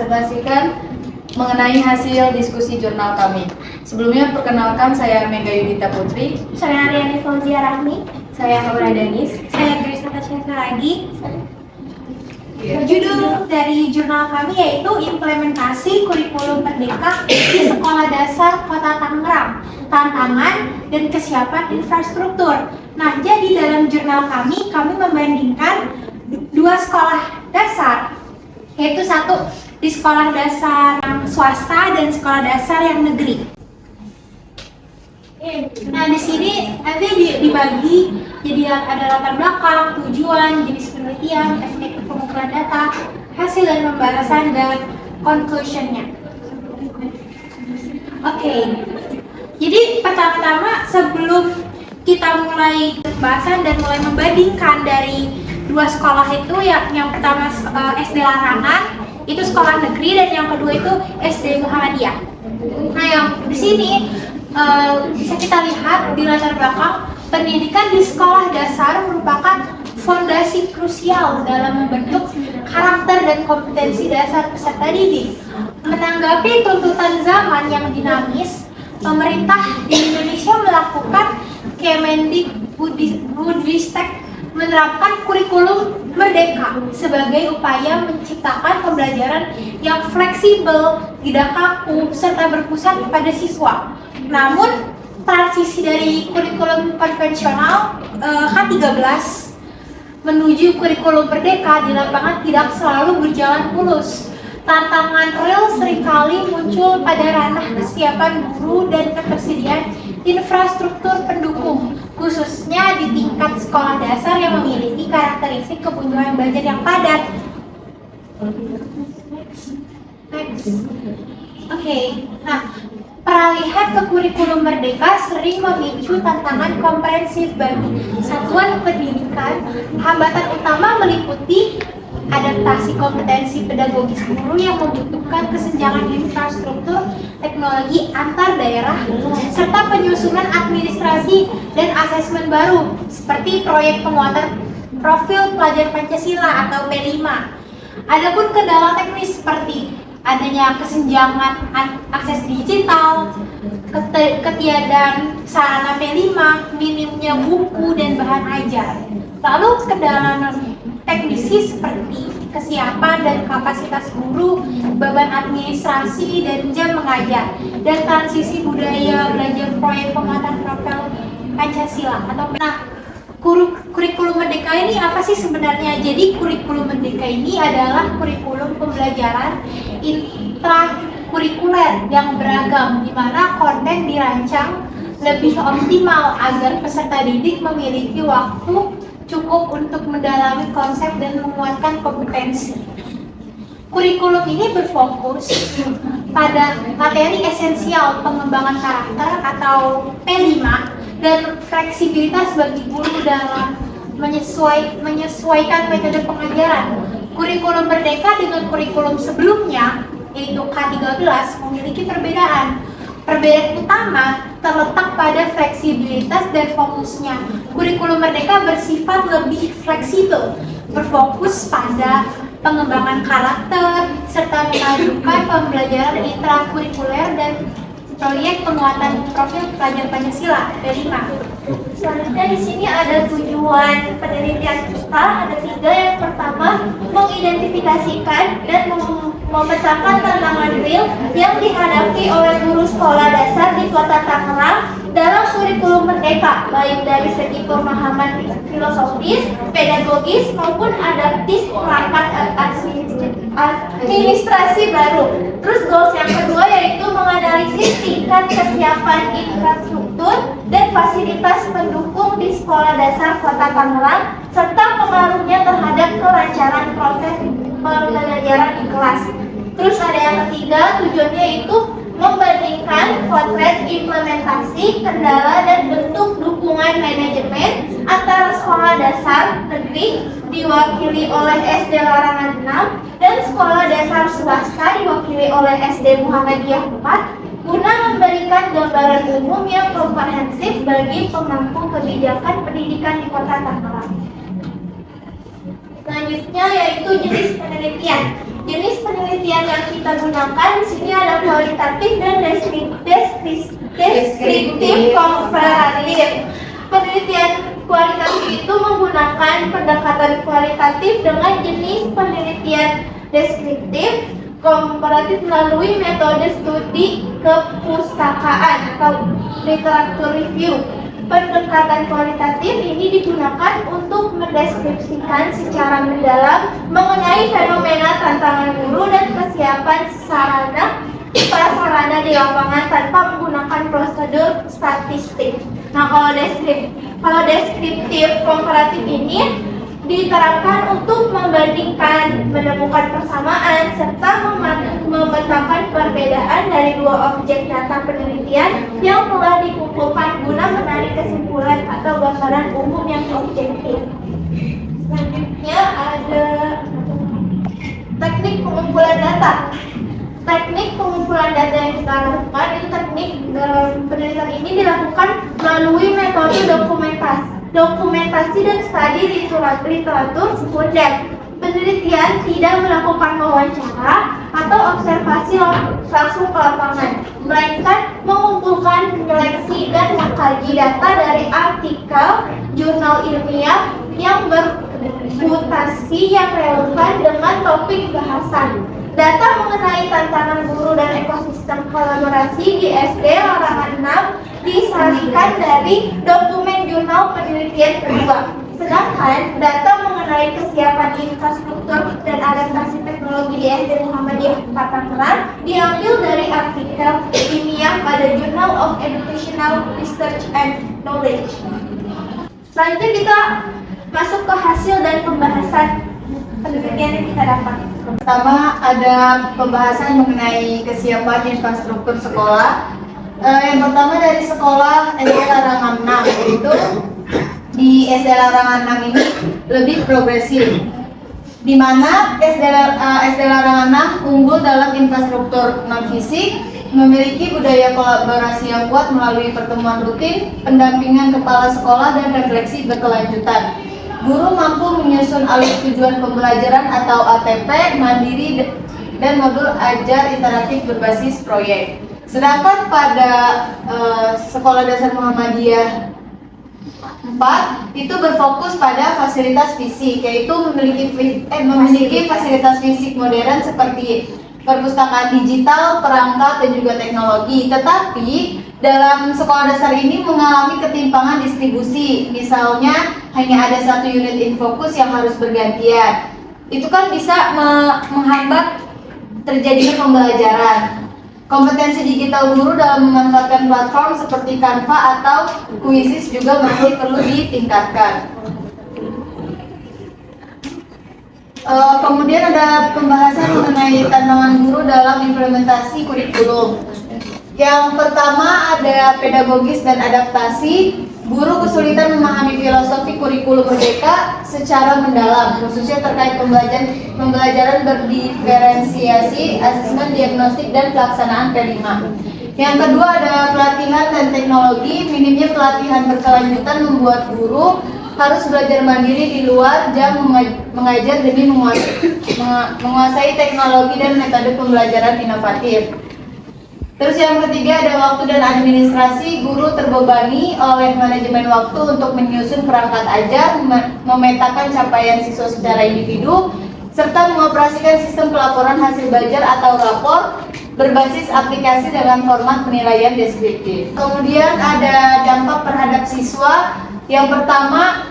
presentasikan mengenai hasil diskusi jurnal kami. Sebelumnya perkenalkan, saya Mega Yudita Putri. Saya Aryani Fauzia Rahmi. Saya Haura Danis. Saya Grace Natasha Saragi. Judul dari jurnal kami yaitu Implementasi Kurikulum Merdeka di Sekolah Dasar Kota Tangerang, Tantangan dan Kesiapan Infrastruktur. Nah, jadi dalam jurnal kami membandingkan dua sekolah dasar, yaitu satu di sekolah dasar yang swasta dan sekolah dasar yang negeri. Nah, di sini nanti dibagi jadi ada latar belakang, tujuan, jenis penelitian, teknik pengumpulan data, hasil dari pembahasan, dan conclusion-nya. Oke. Jadi pertama-tama sebelum kita mulai pembahasan dan mulai membandingkan dari dua sekolah itu, yang pertama SD Larangan itu sekolah negeri dan yang kedua itu SD Muhammadiyah. Nah, yang di sini bisa kita lihat di latar belakang, pendidikan di sekolah dasar merupakan fondasi krusial dalam membentuk karakter dan kompetensi dasar peserta didik. Menanggapi tuntutan zaman yang dinamis, pemerintah di Indonesia melakukan Kemendikbudristek menerapkan kurikulum merdeka sebagai upaya menciptakan pembelajaran yang fleksibel, tidak kaku, serta berpusat pada siswa. Namun, transisi dari kurikulum konvensional K13 menuju kurikulum merdeka di lapangan tidak selalu berjalan mulus. Tantangan real seringkali muncul pada ranah kesiapan guru dan ketersediaan infrastruktur pendukung, khususnya di tingkat sekolah dasar yang memiliki karakteristik kebutuhan belajar yang padat. Next. Oke. Nah, peralihan ke kurikulum merdeka sering memicu tantangan komprehensif bagi satuan pendidikan. Hambatan utama meliputi adaptasi kompetensi pedagogis guru yang membutuhkan kesenjangan infrastruktur teknologi antar daerah, serta penyusunan administrasi dan asesmen baru seperti proyek penguatan profil pelajar Pancasila atau P5. Adapun kendala teknis seperti adanya kesenjangan akses digital, ketiadaan sarana P5, minimnya buku dan bahan ajar. Lalu kendala teknisi seperti kesiapan dan kapasitas guru, beban administrasi dan jam mengajar, dan transisi budaya belajar proyek penguatan profil Pancasila atau kurikulum merdeka ini apa sih sebenarnya? Jadi kurikulum merdeka ini adalah kurikulum pembelajaran intrakurikuler yang beragam, di mana konten dirancang lebih optimal agar peserta didik memiliki waktu cukup untuk mendalami konsep dan menguatkan kompetensi. Kurikulum ini berfokus pada materi esensial pengembangan karakter atau P5 dan fleksibilitas bagi guru dalam menyesuaikan metode pengajaran. Kurikulum merdeka dengan kurikulum sebelumnya, yaitu K13, memiliki perbedaan. Perbedaan utama terletak pada fleksibilitas dan fokusnya. Kurikulum merdeka bersifat lebih fleksibel, berfokus pada pengembangan karakter, serta memadukan pembelajaran intrakurikuler dan proyek penguatan profil pelajar Pancasila P5. Selanjutnya di sini ada tujuan penelitian kita, ada 3. Yang pertama, mengidentifikasikan dan memetakan tantangan real yang dihadapi oleh guru sekolah dasar di Kota Tangerang dalam kurikulum merdeka, baik dari segi pemahaman filosofis, pedagogis maupun adaptif perangkat administrasi baru. Terus goals yang kedua yaitu menganalisis tingkat kesiapan infrastruktur dan fasilitas pendukung di sekolah dasar Kota Tangerang serta pengaruhnya terhadap kelancaran proses pembelajaran di kelas. Terus ada yang ketiga, tujuannya itu membandingkan potret implementasi, kendala, dan bentuk dukungan manajemen antara sekolah dasar negeri diwakili oleh SD Larangan 6 dan sekolah dasar swasta diwakili oleh SD Muhammadiyah 4 guna memberikan gambaran umum yang komprehensif bagi pemangku kebijakan pendidikan di Kota Tangerang. Selanjutnya yaitu jenis penelitian. Jenis penelitian yang kita gunakan di sini ada kualitatif dan deskriptif komparatif. Penelitian kualitatif itu menggunakan pendekatan kualitatif dengan jenis penelitian deskriptif komparatif melalui metode studi kepustakaan atau literatur review. Pendekatan kualitatif ini digunakan untuk mendeskripsikan secara mendalam mengenai fenomena tantangan guru dan kesiapan prasarana di lapangan tanpa menggunakan prosedur statistik. Nah, kalau deskriptif komparatif ini diterapkan untuk membandingkan, menemukan persamaan, serta memetakan perbedaan dari dua objek data penelitian yang telah dikumpulkan guna menarik kesimpulan atau gambaran umum yang objektif. Selanjutnya ada teknik pengumpulan data. Teknik pengumpulan data yang kita lakukan itu teknik dalam penelitian ini dilakukan melalui metode dokumentasi dan studi literatur sekunder. Penelitian tidak melakukan wawancara atau observasi langsung ke lapangan, melainkan mengumpulkan, menyeleksi, dan mengkaji data dari artikel jurnal ilmiah yang bermutasi yang relevan dengan topik bahasan. Data mengenai tantangan guru dan ekosistem kolaborasi di SD Larangan 6 disalurkan dari dokumen jurnal penelitian kedua. Sedangkan data mengenai kesiapan infrastruktur dan adaptasi teknologi di SD Muhammadiyah 4 Tangerang diambil dari artikel ilmiah pada Journal of Educational Research and Knowledge. Selanjutnya kita masuk ke hasil dan pembahasan penelitian yang kita dapat. Pertama ada pembahasan mengenai kesiapan infrastruktur sekolah. Yang pertama dari sekolah SD Larangan 6, yaitu di SD Larangan 6 ini lebih progresif, di mana SD Larangan 6 unggul dalam infrastruktur non fisik, memiliki budaya kolaborasi yang kuat melalui pertemuan rutin, pendampingan kepala sekolah, dan refleksi berkelanjutan. Guru mampu menyusun alur tujuan pembelajaran atau ATP mandiri dan modul ajar interaktif berbasis proyek. Sedangkan pada Sekolah Dasar Muhammadiyah 4 itu berfokus pada fasilitas fisik, yaitu memiliki fasilitas fisik modern seperti perpustakaan digital, perangkat, dan juga teknologi. Tetapi dalam sekolah dasar ini mengalami ketimpangan distribusi. Misalnya hanya ada satu unit infokus yang harus bergantian. Itu kan bisa menghambat terjadinya pembelajaran. Kompetensi digital guru dalam memanfaatkan platform seperti Canva atau Quizzes juga masih perlu ditingkatkan. Kemudian ada pembahasan mengenai tantangan guru dalam implementasi kurikulum. Yang pertama ada pedagogis dan adaptasi. Guru kesulitan memahami filosofi kurikulum merdeka secara mendalam, khususnya terkait pembelajaran berdiferensiasi, asesmen diagnostik, dan pelaksanaan P5. Yang kedua ada pelatihan dan teknologi. Minimnya pelatihan berkelanjutan membuat guru harus belajar mandiri di luar jam mengajar demi menguasai teknologi dan metode pembelajaran inovatif. Terus yang ketiga ada waktu dan administrasi. Guru terbebani oleh manajemen waktu untuk menyusun perangkat ajar, memetakan capaian siswa secara individu, serta mengoperasikan sistem pelaporan hasil belajar atau rapor berbasis aplikasi dengan format penilaian deskriptif. Kemudian ada dampak terhadap siswa. Yang pertama,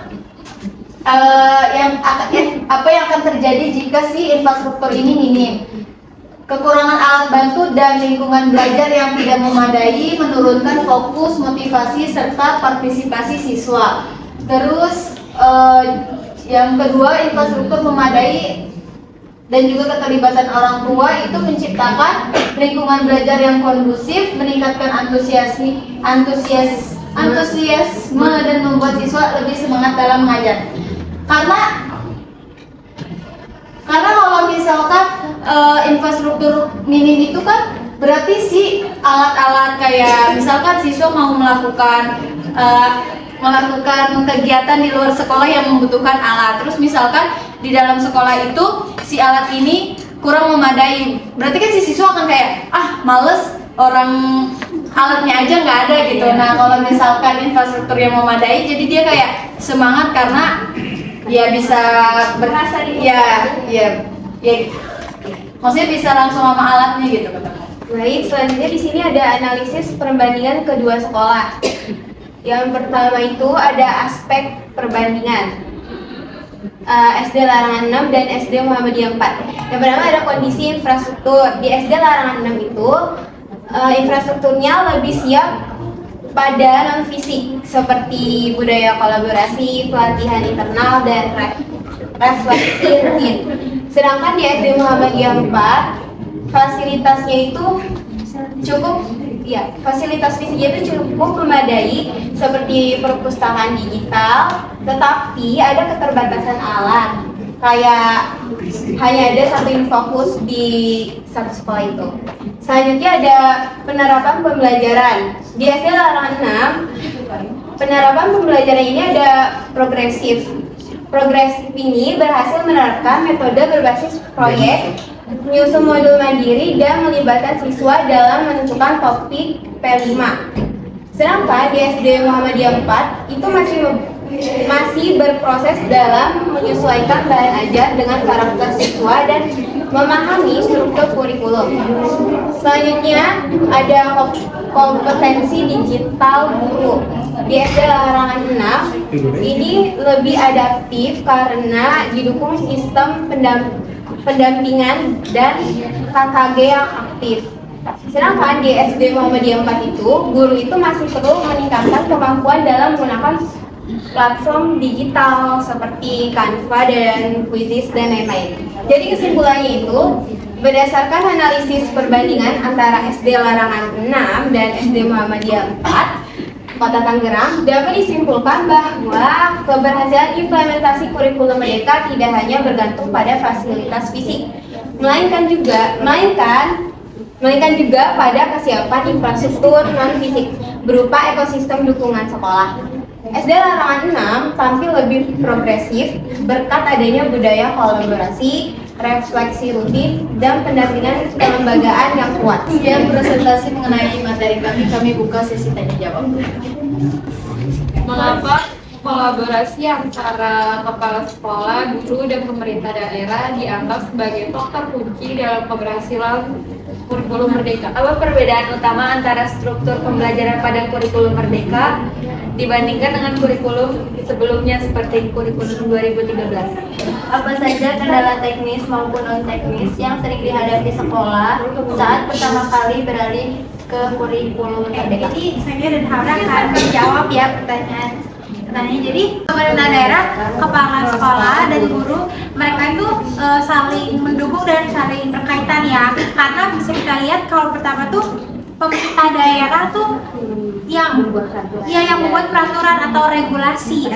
apa yang akan terjadi jika si infrastruktur ini minim? Kekurangan alat bantu dan lingkungan belajar yang tidak memadai menurunkan fokus, motivasi, serta partisipasi siswa. Terus yang kedua, infrastruktur memadai dan juga keterlibatan orang tua itu menciptakan lingkungan belajar yang kondusif, meningkatkan antusiasme dan membuat siswa lebih semangat dalam mengajar. Karena kalau misalkan infrastruktur minim itu kan berarti si alat-alat kayak misalkan siswa mau melakukan kegiatan di luar sekolah yang membutuhkan alat. Terus misalkan di dalam sekolah itu si alat ini kurang memadai. Berarti kan si siswa akan kayak males, orang alatnya aja nggak ada gitu. Nah kalau misalkan infrastruktur yang memadai, jadi dia kayak semangat karena ya bisa Merasa maksudnya bisa langsung sama alatnya gitu ketemu. Baik, selanjutnya di sini ada analisis perbandingan kedua sekolah. Yang pertama itu ada aspek perbandingan. SD Larangan 6 dan SD Muhammadiyah 4. Yang pertama ada kondisi infrastruktur. Di SD Larangan 6 itu infrastrukturnya lebih siap pada non-fisik seperti budaya kolaborasi, pelatihan internal, dan refleksi rutin. Sedangkan di SD Muhammadiyah 4 fasilitasnya itu fasilitas fisiknya itu cukup memadai seperti perpustakaan digital, tetapi ada keterbatasan alat. Kayak hanya ada satu infokus di satu sekolah itu. Selanjutnya ada penerapan pembelajaran. Di SD Larangan 6, penerapan pembelajaran ini ada progresif. Progresif ini berhasil menerapkan metode berbasis proyek, menyusun modul mandiri, dan melibatkan siswa dalam menentukan topik P5. Sedangkan di SD Muhammadiyah 4 itu masih berproses dalam menyesuaikan bahan ajar dengan karakter siswa dan memahami struktur kurikulum. Selanjutnya ada kompetensi digital guru. Di SD Larangan 6 ini lebih adaptif karena didukung sistem pendampingan dan KKG yang aktif. Sedangkan di SD Muhammadiyah 4 itu, guru itu masih perlu meningkatkan kemampuan dalam menggunakan platform digital seperti Canva dan Quizizz dan lain-lain. Jadi kesimpulannya itu, berdasarkan analisis perbandingan antara SD Larangan 6 dan SD Muhammadiyah 4 Kota Tangerang, dapat disimpulkan bahwa keberhasilan implementasi kurikulum Merdeka tidak hanya bergantung pada fasilitas fisik, melainkan juga pada kesiapan infrastruktur non-fisik berupa ekosistem dukungan sekolah. SD Larangan 6 tampil lebih progresif berkat adanya budaya kolaborasi, refleksi rutin, dan pendampingan kelembagaan yang kuat. Sekian presentasi mengenai materi kami buka sesi tanya jawab. Mengapa kolaborasi antara kepala sekolah, guru, dan pemerintah daerah dianggap sebagai faktor kunci dalam keberhasilan kurikulum Merdeka? Apa perbedaan utama antara struktur pembelajaran pada kurikulum Merdeka dibandingkan dengan kurikulum sebelumnya seperti kurikulum 2013? Apa saja kendala teknis maupun non-teknis yang sering dihadapi sekolah saat pertama kali beralih ke kurikulum Merdeka? Jadi saya dan Haura akan menjawab ya pertanyaan. Jadi pemerintah daerah, kepala sekolah, dan guru mereka itu saling mendukung dan saling berkaitan ya. Karena bisa kita lihat kalau pertama tuh pemerintah daerah tuh yang membuat peraturan atau regulasi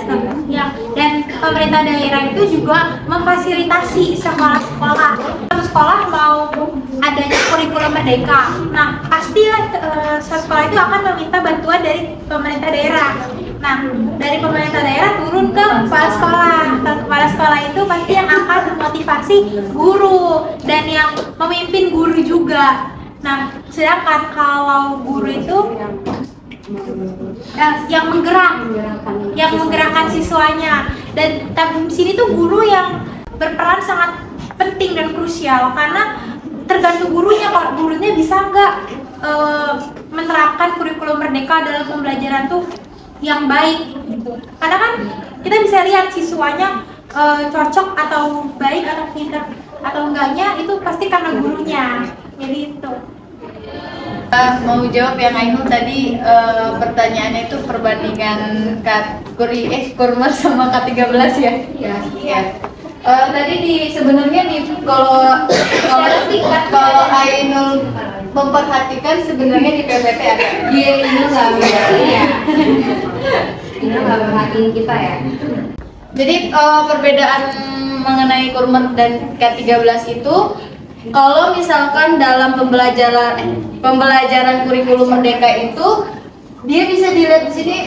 dan pemerintah daerah itu juga memfasilitasi sekolah-sekolah. Kalau sekolah mau adanya kurikulum Merdeka, nah pastilah sekolah itu akan meminta bantuan dari pemerintah daerah. Nah, dari pemerintah daerah turun ke kepala sekolah. Kepala sekolah itu pasti yang akan memotivasi guru dan yang memimpin guru juga. Nah, sedangkan kalau guru itu yang menggerakkan siswanya, dan di sini tuh guru yang berperan sangat penting dan krusial karena tergantung gurunya. Kalau gurunya bisa nggak menerapkan kurikulum Merdeka dalam pembelajaran tuh yang baik gitu. Karena kan kita bisa lihat siswanya cocok atau baik atau tidak atau enggaknya itu pasti karena gurunya. Jadi itu. Mau jawab yang Ainul tadi, pertanyaannya itu perbandingan Kurmer sama K13 ya? Iya. Tadi sebenarnya kalau Ainul memperhatikan sebenarnya di PPT ada. Dia ini nggak Perhatiin kita ya. Jadi perbedaan mengenai Kurmer dan K13 itu, kalau misalkan dalam pembelajaran kurikulum Merdeka itu, dia bisa dilihat di sini.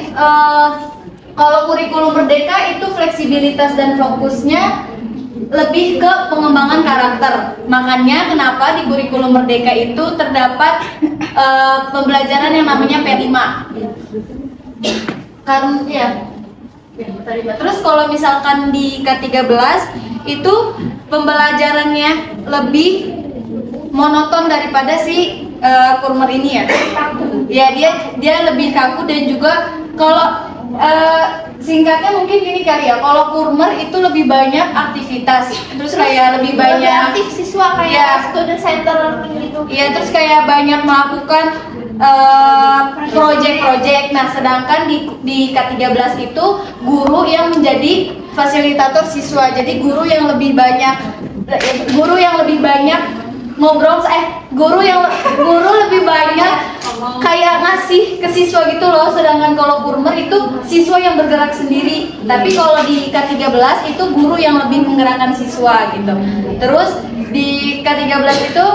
Kalau kurikulum Merdeka itu fleksibilitas dan fokusnya lebih ke pengembangan karakter. Makanya kenapa di kurikulum Merdeka itu terdapat pembelajaran yang namanya P5. Karena ya. Terus kalau misalkan di K13 itu pembelajarannya lebih monoton daripada si Kurmer ini ya. Ya dia lebih kaku dan juga kalau singkatnya mungkin gini kali ya. Kalau Kurmer itu lebih banyak aktivitas. Terus kayak lebih banyak aktif siswa kayak ya, student center learning gitu. iya, terus kayak banyak melakukan project-project. Nah, sedangkan di K13 itu guru yang menjadi fasilitator siswa. Jadi guru yang lebih banyak ngobrol, guru lebih banyak kayak ngasih ke siswa gitu loh. Sedangkan kalau Kurmer itu siswa yang bergerak sendiri. Tapi kalau di K13 itu guru yang lebih menggerakkan siswa gitu. Terus di K13 itu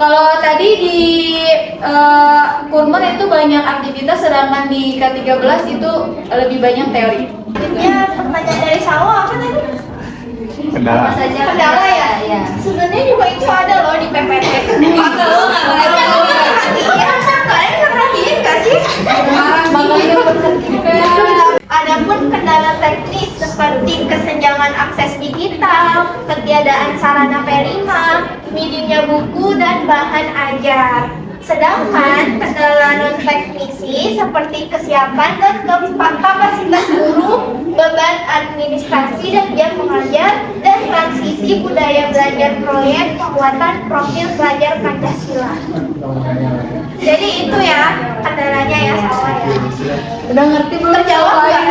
kalau tadi di Kurmer itu banyak aktivitas, sedangkan di K13 itu lebih banyak teori. Ya, pertanyaan dari Salwa apa tadi? Kendala. Kendala ya? Ya. Sebenarnya juga itu ada loh di PPT. Kalian perhatiin nggak sih? Adapun kendala teknis seperti kesenjangan akses digital, ketiadaan sarana P5, minimnya buku dan bahan ajar. Sedangkan kendala non teknisi seperti kesiapan dan kapasitas guru, beban administrasi dan jam mengajar, dan transisi budaya belajar proyek penguatan profil pelajar Pancasila. Jadi itu ya kendalanya ya Salwa ya. Udah ngerti belum? Terjawab nggak?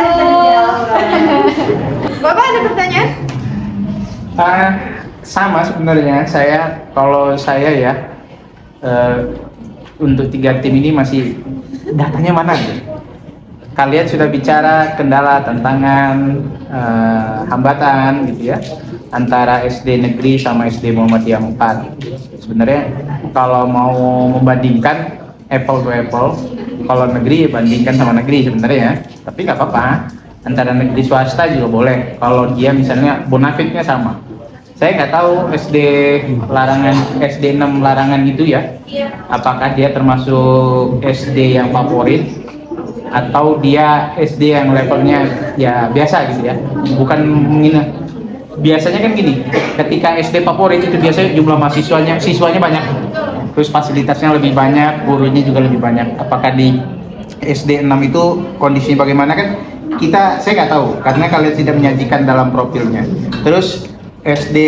Bapak ada pertanyaan? Sama sebenarnya kalau saya ya untuk 3 tim ini masih datanya mana gitu. Kalian sudah bicara kendala, tantangan, hambatan gitu ya antara SD negeri sama SD Muhammadiyah 4. Sebenarnya kalau mau membandingkan apple to apple, kalau negeri bandingkan sama negeri sebenarnya ya. Tapi nggak apa-apa, antara negeri swasta juga boleh. Kalau dia misalnya bonafitnya sama. Saya nggak tahu SD 6 larangan gitu ya. Apakah dia termasuk SD yang favorit atau dia SD yang levelnya ya biasa gitu ya. Bukan biasanya kan gini, ketika SD favorit itu biasanya jumlah siswanya banyak. Terus fasilitasnya lebih banyak, gurunya juga lebih banyak. Apakah di SD 6 itu kondisinya bagaimana kan? Saya nggak tahu karena kalian tidak menyajikan dalam profilnya. Terus SD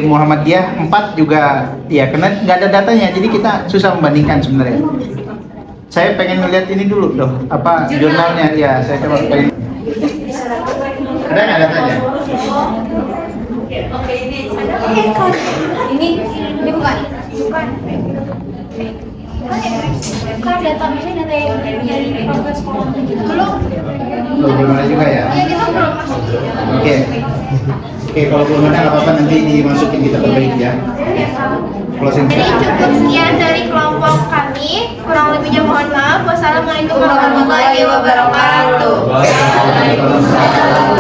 Muhammadiyah 4 juga ya karena nggak ada datanya, jadi kita susah membandingkan sebenarnya. Saya pengen melihat ini dulu loh, jurnalnya ya. Saya coba pengen. Ada nggak datanya? Ini bukan. Kan datanya data yang dari progres sekolah. Belum ada juga ya? Ya kita belum masuk. Oke, kalau belum ada nggak apa-apa, nanti dimasukin kita perbaiki ya. Closing. Jadi cukup sekian dari kelompok kami. Kurang lebihnya mohon maaf. Wassalamualaikum warahmatullahi wabarakatuh. Waalaikumsalam.